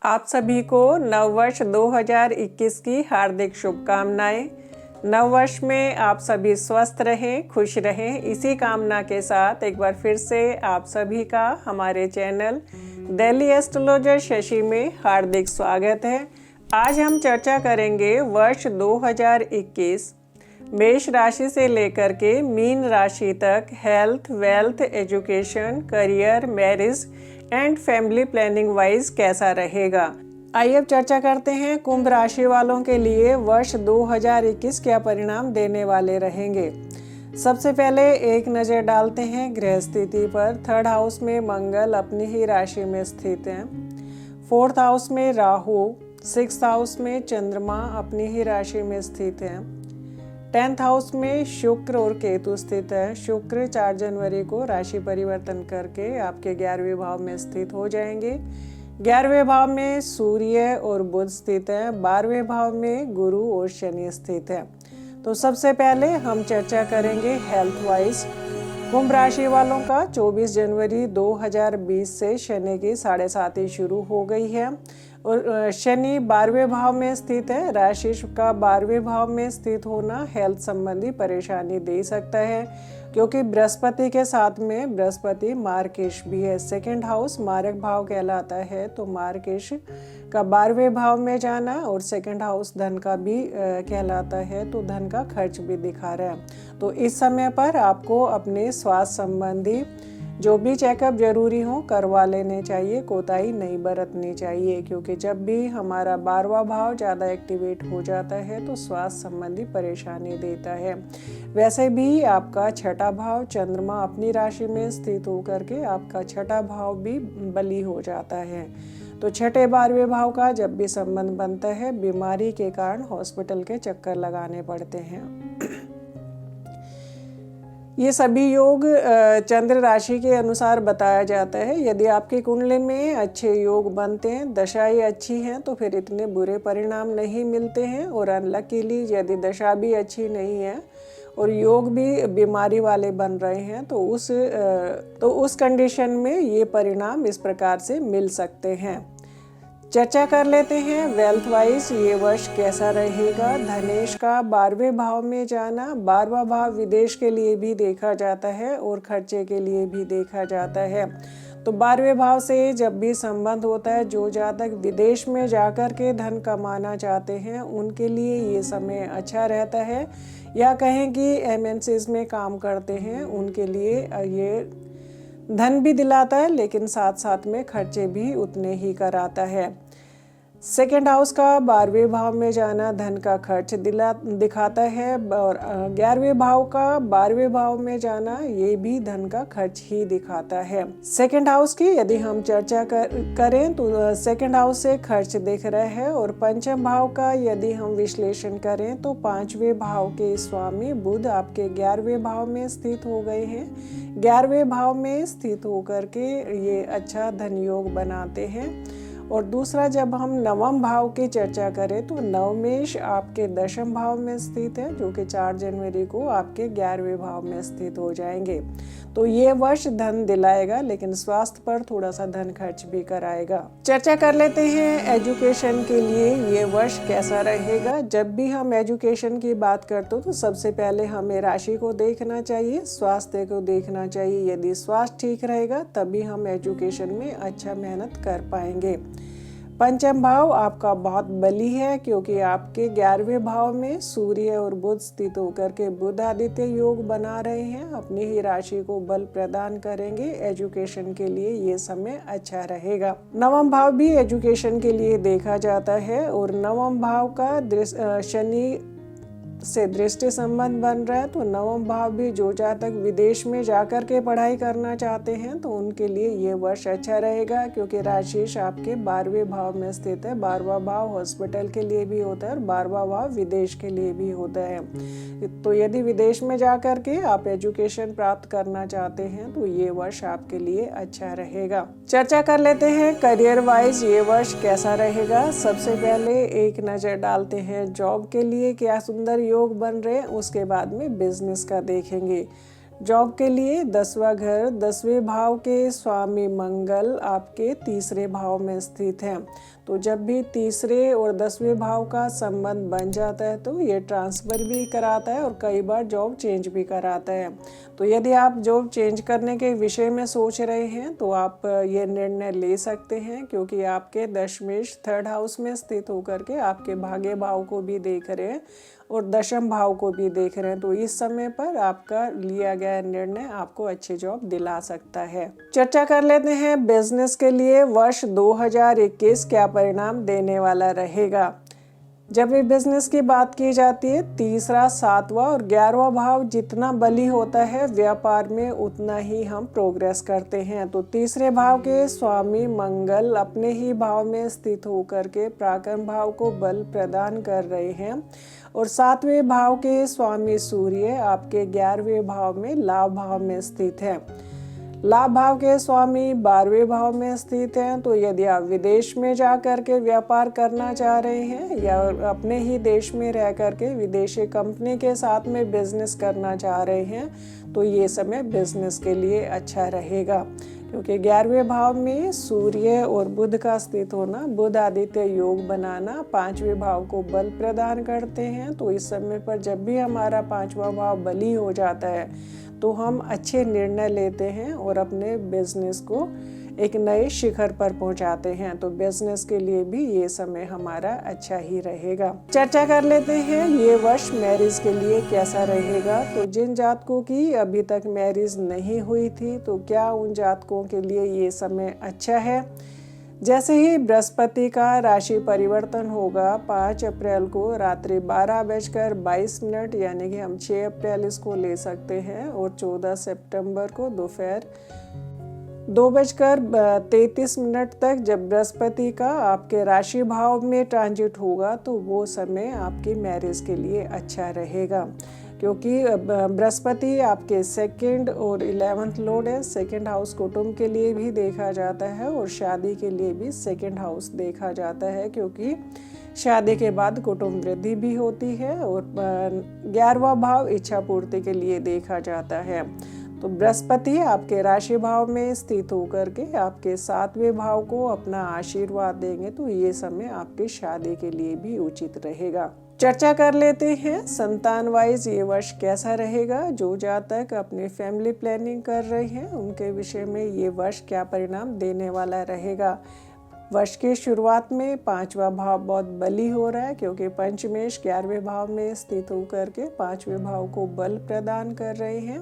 आप सभी को नववर्ष 2021 की हार्दिक शुभकामनाएं। नववर्ष में आप सभी स्वस्थ रहें, खुश रहें, इसी कामना के साथ एक बार फिर से आप सभी का हमारे चैनल डेली एस्ट्रोलॉजर शशि में हार्दिक स्वागत है। आज हम चर्चा करेंगे वर्ष 2021 मेष राशि से लेकर के मीन राशि तक health, wealth, education, career, marriage and family planning wise कैसा रहेगा। आइए अब चर्चा करते हैं कुंभ राशि वालों के लिए वर्ष 2021 क्या परिणाम देने वाले रहेंगे। सबसे पहले एक नज़र डालते हैं ग्रह स्थिति पर। थर्ड हाउस में मंगल अपनी ही राशि में स्थित हैं। फोर्थ हाउस में राहु, सिक्स्थ हाउस में चंद्रमा अपनी ही राशि में स्थित हैं। 10th हाउस में शुक्र और केतु स्थित है। शुक्र 4 जनवरी को राशि परिवर्तन करके आपके 11वें भाव में स्थित हो जाएंगे। 11वें भाव में सूर्य और बुध स्थित है। 12वें भाव में गुरु और शनि स्थित है। तो सबसे पहले हम चर्चा करेंगे हेल्थ वाइज। कुंभ राशि वालों का 24 जनवरी 2020 से शनि की 7.5 शुरू हो गई है और शनि 12वें भाव में स्थित है। राशि का 12वें भाव में स्थित होना हेल्थ संबंधी परेशानी दे सकता है, क्योंकि बृहस्पति के साथ में बृहस्पति मार्केश भी है। सेकंड हाउस मारक भाव कहलाता है, तो मार्केश का 12वें भाव में जाना और सेकंड हाउस धन का भी कहलाता है, तो धन का खर्च भी दिखा रहा है। तो इस समय पर आपको अपने स्वास्थ्य संबंधी जो भी चेकअप जरूरी हो करवा लेने चाहिए, कोताही नहीं बरतनी चाहिए, क्योंकि जब भी हमारा 12वां भाव ज़्यादा एक्टिवेट हो जाता है तो स्वास्थ्य संबंधी परेशानी देता है। वैसे भी आपका 6ठा भाव चंद्रमा अपनी राशि में स्थित होकर के आपका 6ठा भाव भी बली हो जाता है। तो 6ठे 12वें भाव का जब भी संबंध बनता है, बीमारी के कारण हॉस्पिटल के चक्कर लगाने पड़ते हैं। ये सभी योग चंद्र राशि के अनुसार बताया जाता है। यदि आपकी कुंडली में अच्छे योग बनते हैं, दशाएं अच्छी हैं, तो फिर इतने बुरे परिणाम नहीं मिलते हैं। और अनलकीली यदि दशा भी अच्छी नहीं है और योग भी बीमारी वाले बन रहे हैं, तो उस कंडीशन में ये परिणाम इस प्रकार से मिल सकते हैं। चर्चा कर लेते हैं वेल्थ वाइज ये वर्ष कैसा रहेगा। धनेश का 12वें भाव में जाना, 12वां भाव विदेश के लिए भी देखा जाता है और खर्चे के लिए भी देखा जाता है। तो 12वें भाव से जब भी संबंध होता है, जो जातक विदेश में जाकर के धन कमाना चाहते हैं उनके लिए ये समय अच्छा रहता है, या कहें कि MNCs में काम करते हैं उनके लिए ये धन भी दिलाता है, लेकिन साथ साथ में खर्चे भी उतने ही कराता है। सेकेंड हाउस का 12वें भाव में जाना धन का खर्च दिखाता है, और 11वें भाव का 12वें भाव में जाना ये भी धन का खर्च ही दिखाता है। सेकेंड हाउस की यदि हम चर्चा करें तो सेकेंड हाउस से खर्च दिख रहा है। और पंचम भाव का यदि हम विश्लेषण करें तो 5वें भाव के स्वामी बुध आपके 11वें भाव में स्थित हो गए हैं। 11वें भाव में स्थित होकर के ये अच्छा धन योग बनाते हैं। और दूसरा, जब हम नवम भाव की चर्चा करें तो नवमेश आपके 10वें भाव में स्थित है, जो कि 4 जनवरी को आपके 11वें भाव में स्थित हो जाएंगे। तो ये वर्ष धन दिलाएगा, लेकिन स्वास्थ्य पर थोड़ा सा धन खर्च भी कराएगा। चर्चा कर लेते हैं एजुकेशन के लिए ये वर्ष कैसा रहेगा। जब भी हम एजुकेशन की बात करते हो तो सबसे पहले हमें राशि को देखना चाहिए, स्वास्थ्य को देखना चाहिए। यदि स्वास्थ्य ठीक रहेगा तभी हम एजुकेशन में अच्छा मेहनत कर पाएंगे। पंचम भाव आपका बहुत बली है, क्योंकि आपके 11वें भाव में सूर्य और बुध स्थित होकर के बुध आदित्य योग बना रहे हैं, अपनी ही राशि को बल प्रदान करेंगे। एजुकेशन के लिए ये समय अच्छा रहेगा। नवम भाव भी एजुकेशन के लिए देखा जाता है, और नवम भाव का शनि से दृष्टि संबंध बन रहा है। तो नवम भाव भी जो जातक विदेश में जाकर के पढ़ाई करना चाहते हैं तो उनके लिए ये वर्ष अच्छा रहेगा, क्योंकि राशि आपके 12वें भाव में स्थित है। 12वां भाव हॉस्पिटल के लिए भी होता है और 12वां भाव विदेश के लिए भी होता है। तो यदि विदेश में जाकर के आप एजुकेशन प्राप्त करना चाहते हैं तो ये वर्ष आपके लिए अच्छा रहेगा। चर्चा कर लेते हैं करियर वाइज ये वर्ष कैसा रहेगा। सबसे पहले एक नज़र डालते हैं जॉब के लिए क्या सुंदर योग बन रहे हैं, उसके बाद में बिजनेस का देखेंगे। जॉब के लिए 10वां घर 10वें भाव के स्वामी मंगल आपके 3रे भाव में स्थित हैं। तो जब भी तीसरे और 10वें भाव का संबंध बन जाता है तो ये ट्रांसफ़र भी कराता है और कई बार जॉब चेंज भी कराता है। तो यदि आप जॉब चेंज करने के विषय में सोच रहे हैं तो आप ये निर्णय ले सकते हैं, क्योंकि आपके दशमेश 3rd हाउस में स्थित होकर के आपके भाग्य भाव को भी देख रहे हैं और दशम भाव को भी देख रहे हैं। तो इस समय पर आपका लिया गया निर्णय आपको अच्छी जॉब दिला सकता है। चर्चा कर लेते हैं बिजनेस के लिए वर्ष 2021 क्या परिणाम देने वाला रहेगा। जब भी बिजनेस की बात की जाती है, तीसरा, 7वां और 11वां भाव जितना बली होता है व्यापार में उतना ही हम प्रोग्रेस करते हैं। तो तीसरे भाव के स्वामी मंगल अपने ही भाव में स्थित होकर के पराक्रम भाव को बल प्रदान कर रहे हैं और 7वें भाव के स्वामी सूर्य आपके 11वें भाव में लाभ भाव में स्थित है। लाभ भाव के स्वामी 12वें भाव में स्थित हैं। तो यदि आप विदेश में जा कर के व्यापार करना चाह रहे हैं या अपने ही देश में रह कर के विदेशी कंपनी के साथ में बिजनेस करना चाह रहे हैं तो ये समय बिजनेस के लिए अच्छा रहेगा, क्योंकि 11वें भाव में सूर्य और बुध का स्थित होना, बुध आदित्य योग बनाना 5वें भाव को बल प्रदान करते हैं। तो इस समय पर जब भी हमारा 5वां भाव बली हो जाता है तो हम अच्छे निर्णय लेते हैं और अपने बिजनेस को एक नए शिखर पर पहुंचाते हैं। तो बिजनेस के लिए भी ये समय हमारा अच्छा ही रहेगा। चर्चा कर लेते हैं ये वर्ष मैरिज के लिए कैसा रहेगा। तो जिन जातकों की अभी तक मैरिज नहीं हुई थी तो क्या उन जातकों के लिए ये समय अच्छा है। जैसे ही बृहस्पति का राशि परिवर्तन होगा 5 अप्रैल को रात्रि 12:22 यानी कि हम 6 अप्रैल इसको ले सकते हैं और 14 सितंबर को दोपहर 2:33 तक जब बृहस्पति का आपके राशि भाव में ट्रांजिट होगा तो वो समय आपकी मैरिज के लिए अच्छा रहेगा, क्योंकि बृहस्पति आपके 2nd और 11th लॉर्ड है। 2nd हाउस कुटुंब के लिए भी देखा जाता है और शादी के लिए भी 2nd हाउस देखा जाता है, क्योंकि शादी के बाद कुटुंब वृद्धि भी होती है और 11वां भाव इच्छा पूर्ति के लिए देखा जाता है। तो बृहस्पति आपके राशि भाव में स्थित होकर के आपके 7वें भाव को अपना आशीर्वाद देंगे, तो ये समय आपकी शादी के लिए भी उचित रहेगा। चर्चा कर लेते हैं संतान वाइज ये वर्ष कैसा रहेगा। जो जातक अपनी फैमिली प्लानिंग कर रहे हैं उनके विषय में ये वर्ष क्या परिणाम देने वाला रहेगा। वर्ष की शुरुआत में 5वां भाव बहुत बली हो रहा है, क्योंकि पंचमेश 11वें भाव में स्थित होकर के 5वें भाव को बल प्रदान कर रहे हैं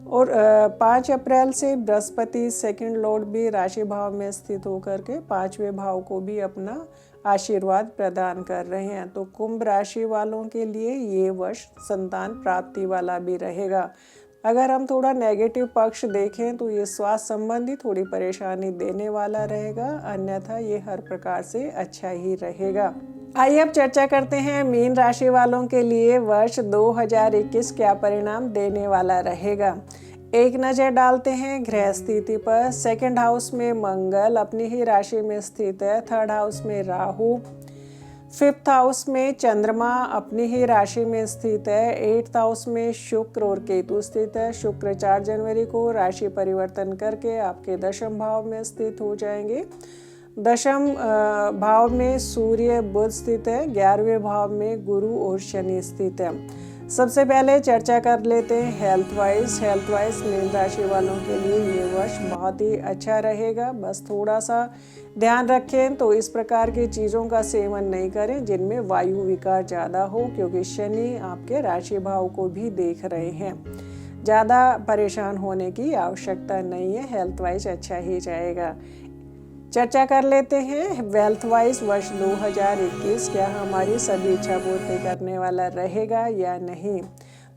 और 5 अप्रैल से बृहस्पति 2nd लॉर्ड भी राशि भाव में स्थित होकर के 5वें भाव को भी अपना आशीर्वाद प्रदान कर रहे हैं। तो कुंभ राशि वालों के लिए ये वर्ष संतान प्राप्ति वाला भी रहेगा। अगर हम थोड़ा नेगेटिव पक्ष देखें तो ये स्वास्थ्य संबंधी थोड़ी परेशानी देने वाला रहेगा, अन्यथा ये हर प्रकार से अच्छा ही रहेगा। आइए अब चर्चा करते हैं मीन राशि वालों के लिए वर्ष 2021 क्या परिणाम देने वाला रहेगा। एक नज़र डालते हैं ग्रह स्थिति पर। 2nd हाउस में मंगल अपनी ही राशि में स्थित है। 3rd हाउस में राहु, 5th हाउस में चंद्रमा अपनी ही राशि में स्थित है। 8th हाउस में शुक्र और केतु स्थित है। शुक्र 4 जनवरी को राशि परिवर्तन करके आपके दशम भाव में स्थित हो जाएंगे। दशम भाव में सूर्य बुध स्थित है। 11वें भाव में गुरु और शनि स्थित है। सबसे पहले चर्चा कर लेते हैं हेल्थ वाइज मीन राशि वालों के लिए ये वर्ष बहुत ही अच्छा रहेगा। बस थोड़ा सा ध्यान रखें तो इस प्रकार की चीज़ों का सेवन नहीं करें जिनमें वायु विकार ज़्यादा हो, क्योंकि शनि आपके राशि भाव को भी देख रहे हैं। ज़्यादा परेशान होने की आवश्यकता नहीं है, हेल्थ वाइज अच्छा ही जाएगा। चर्चा कर लेते हैं वेल्थ वाइज वर्ष 2021 क्या हमारी सभी इच्छा पूर्ति करने वाला रहेगा या नहीं।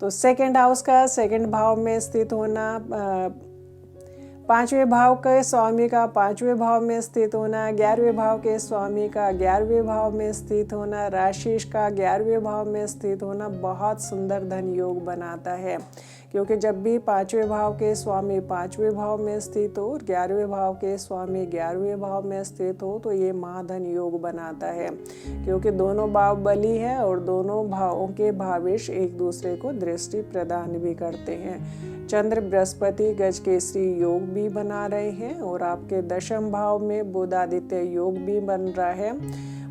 तो 2nd हाउस का 2nd भाव में स्थित होना, 5वें भाव के स्वामी का 5वें भाव में स्थित होना, 11वें भाव के स्वामी का 11वें भाव में स्थित होना, राशि का 11वें भाव में स्थित होना बहुत सुंदर धन योग बनाता है, क्योंकि जब भी 5वें भाव के स्वामी 5वें भाव में स्थित हो और 11वें भाव के स्वामी 11वें भाव में स्थित हो तो ये महाधन योग बनाता है, क्योंकि दोनों भाव बली है और दोनों भावों के भावेश एक दूसरे को दृष्टि प्रदान भी करते हैं। चंद्र बृहस्पति गज केसरी योग भी बना रहे हैं और आपके दशम भाव में बुध आदित्य योग भी बन रहा है।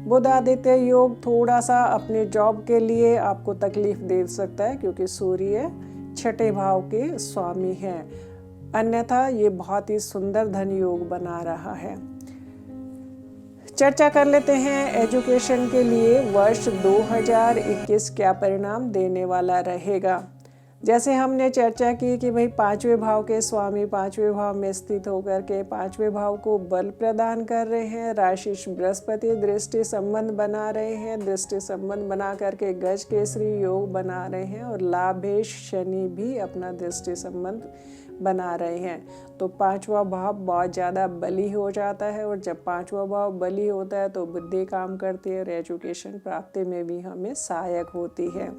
बुध आदित्य योग थोड़ा सा अपने जॉब के लिए आपको तकलीफ दे सकता है, क्योंकि सूर्य 6ठे भाव के स्वामी हैं। अन्यथा ये बहुत ही सुंदर धन योग बना रहा है। चर्चा कर लेते हैं एजुकेशन के लिए वर्ष 2021 क्या परिणाम देने वाला रहेगा। जैसे हमने चर्चा की कि भाई 5वें भाव के स्वामी 5वें भाव में स्थित होकर के 5वें भाव को बल प्रदान कर रहे हैं। राशि बृहस्पति दृष्टि संबंध बना रहे हैं, दृष्टि संबंध बना करके गज केसरी योग बना रहे हैं और लाभेश शनि भी अपना दृष्टि संबंध बना रहे हैं। तो 5वां भाव बहुत ज़्यादा बली हो जाता है और जब 5वां भाव बली होता है तो बुद्धि काम करती है और एजुकेशन प्राप्ति में भी हमें सहायक होती है।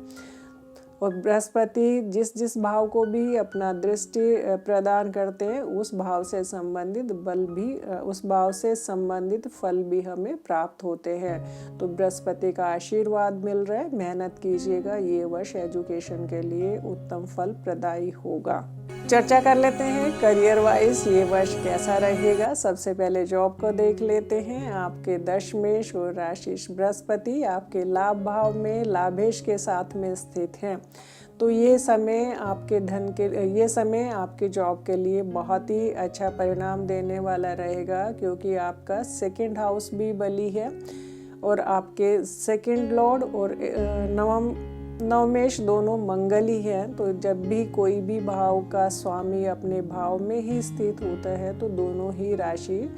और बृहस्पति जिस भाव को भी अपना दृष्टि प्रदान करते हैं उस भाव से संबंधित बल भी उस भाव से संबंधित फल भी हमें प्राप्त होते हैं। तो बृहस्पति का आशीर्वाद मिल रहा है, मेहनत कीजिएगा, ये वर्ष एजुकेशन के लिए उत्तम फल प्रदायी होगा। चर्चा कर लेते हैं करियर वाइज ये वर्ष कैसा रहेगा। सबसे पहले जॉब को देख लेते हैं। आपके दशमेश और राशिश बृहस्पति आपके लाभ भाव में लाभेश के साथ में स्थित हैं। तो ये समय आपके जॉब के लिए बहुत ही अच्छा परिणाम देने वाला रहेगा, क्योंकि आपका 2nd हाउस भी बली है और आपके 2nd लॉर्ड और नवमेश दोनों मंगली हैं। तो जब भी कोई भी भाव का स्वामी अपने भाव में ही स्थित होता है तो दोनों ही राशि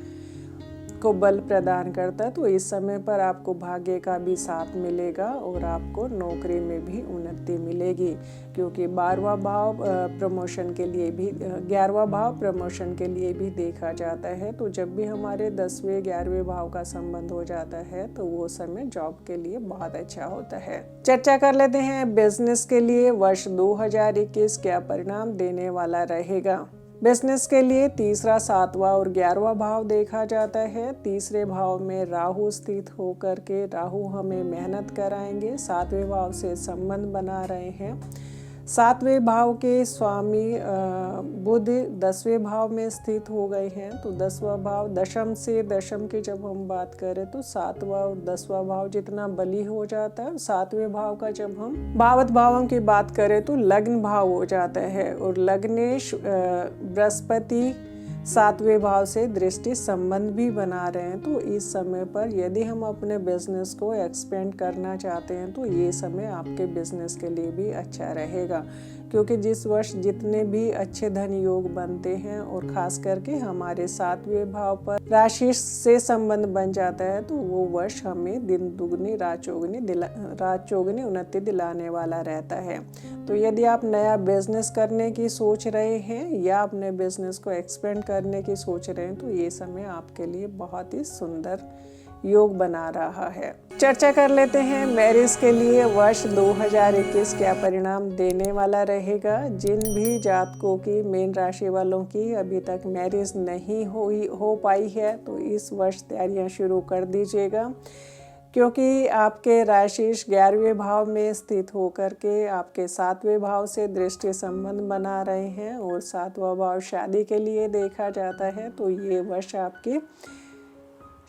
को बल प्रदान करता है। तो इस समय पर आपको भाग्य का भी साथ मिलेगा और आपको नौकरी में भी उन्नति मिलेगी, क्योंकि 12वां भाव प्रमोशन के लिए भी 11वां भाव प्रमोशन के लिए भी देखा जाता है। तो जब भी हमारे 10वें 11वें भाव का संबंध हो जाता है तो वो समय जॉब के लिए बहुत अच्छा होता है। चर्चा कर लेते हैं बिजनेस के लिए वर्ष 2021 क्या परिणाम देने वाला रहेगा। बिजनेस के लिए 3रा 7वां और 11वां भाव देखा जाता है। 3रे भाव में राहु स्थित होकर के राहु हमें मेहनत कराएंगे। 7वें भाव से संबंध बना रहे हैं। 7वें भाव के स्वामी बुध 10वें भाव में स्थित हो गए हैं। तो 10वां भाव दशम से दशम की जब हम बात करें तो 7वां और 10वां भाव जितना बली हो जाता है। 7वें भाव का जब हम भावत भावों की बात करें तो लग्न भाव हो जाता है और लग्नेश बृहस्पति 7वें भाव से दृष्टि संबंध भी बना रहे हैं। तो इस समय पर यदि हम अपने बिजनेस को एक्सपेंड करना चाहते हैं तो ये समय आपके बिजनेस के लिए भी अच्छा रहेगा, क्योंकि जिस वर्ष जितने भी अच्छे धन योग बनते हैं और खास करके हमारे 7वें भाव पर राशि से संबंध बन जाता है तो वो वर्ष हमें दिन दुगनी रात चौगुनी उन्नति दिलाने वाला रहता है। तो यदि आप नया बिजनेस करने की सोच रहे हैं या अपने बिजनेस को एक्सपेंड करने की सोच रहे हैं तो ये समय आपके लिए बहुत ही सुंदर योग बना रहा है। चर्चा कर लेते हैं मैरिज के लिए वर्ष 2021 क्या परिणाम देने वाला रहेगा। जिन भी जातकों की मीन राशि वालों की अभी तक मैरिज नहीं हो पाई है तो इस वर्ष तैयारियां शुरू कर दीजिएगा, क्योंकि आपके राशिश 11वें भाव में स्थित होकर के आपके 7वें भाव से दृष्टि संबंध बना रहे हैं और 7वां भाव शादी के लिए देखा जाता है। तो ये वर्ष आपकी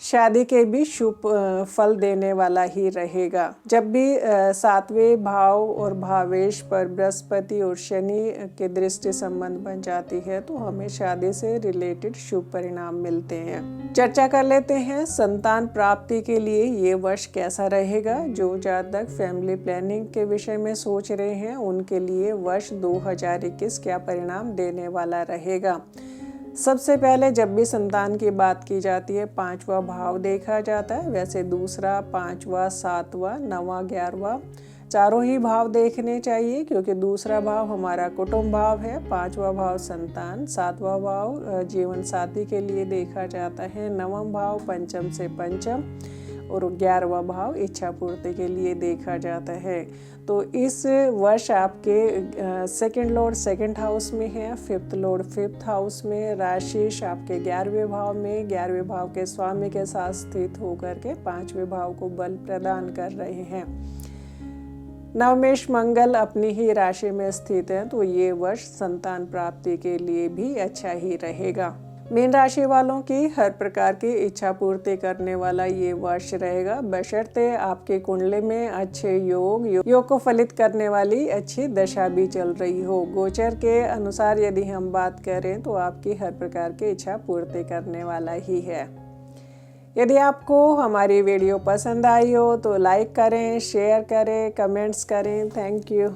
शादी के भी शुभ फल देने वाला ही रहेगा। जब भी 7वें भाव और भावेश पर बृहस्पति और शनि के दृष्टि संबंध बन जाती है तो हमें शादी से रिलेटेड शुभ परिणाम मिलते हैं। चर्चा कर लेते हैं संतान प्राप्ति के लिए ये वर्ष कैसा रहेगा। जो जातक फैमिली प्लानिंग के विषय में सोच रहे हैं उनके लिए वर्ष 2021 क्या परिणाम देने वाला रहेगा। सबसे पहले जब भी संतान की बात की जाती है 5वां भाव देखा जाता है। वैसे 2रा 5वां 7वां 9वां 11वां चारों ही भाव देखने चाहिए, क्योंकि 2रा भाव हमारा कुटुंब भाव है, 5वां भाव संतान, 7वां भाव जीवन साथी के लिए देखा जाता है, 9वां भाव पंचम से पंचम और 11वां भाव इच्छा पूर्ति के लिए देखा जाता है। तो इस वर्ष आपके सेकंड लॉर्ड सेकंड हाउस में है, फिफ्थ लॉर्ड फिफ्थ हाउस में, राशि आपके 11वें भाव में, 11वें भाव के स्वामी के साथ स्थित होकर के 5वें भाव को बल प्रदान कर रहे हैं। नवमेश मंगल अपनी ही राशि में स्थित है, तो ये वर्ष संतान प्राप्ति के लिए भी अच्छा ही रहेगा। मीन राशि वालों की हर प्रकार की इच्छा पूर्ति करने वाला ये वर्ष रहेगा, बशर्ते आपके कुंडली में अच्छे योग को फलित करने वाली अच्छी दशा भी चल रही हो। गोचर के अनुसार यदि हम बात करें तो आपकी हर प्रकार की इच्छा पूर्ति करने वाला ही है। यदि आपको हमारी वीडियो पसंद आई हो तो लाइक करें, शेयर करें, कमेंट्स करें। Thank you.